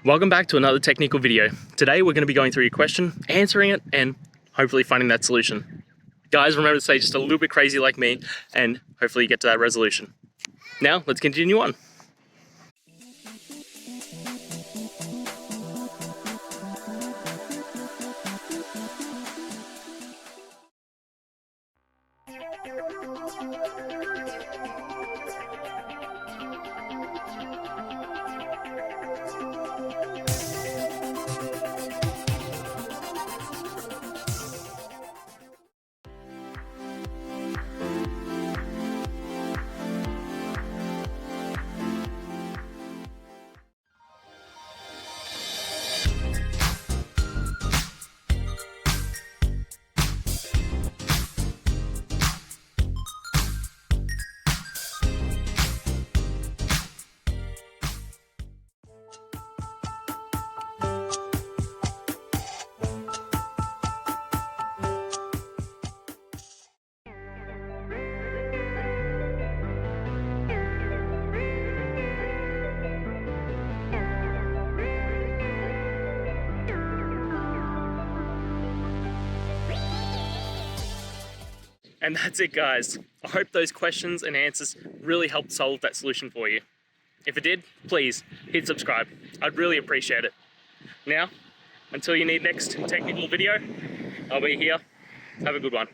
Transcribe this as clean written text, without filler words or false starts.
Welcome back to another technical video. Today we're going to be going through your question, answering it, and hopefully finding that solution. Guys, remember to stay just a little bit crazy like me, and hopefully you get to that resolution. Now, let's continue on. And that's it, guys. I hope those questions and answers really helped solve that solution for you. If it did, please hit subscribe. I'd really appreciate it. Now, until you need next technical video, I'll be here. Have a good one.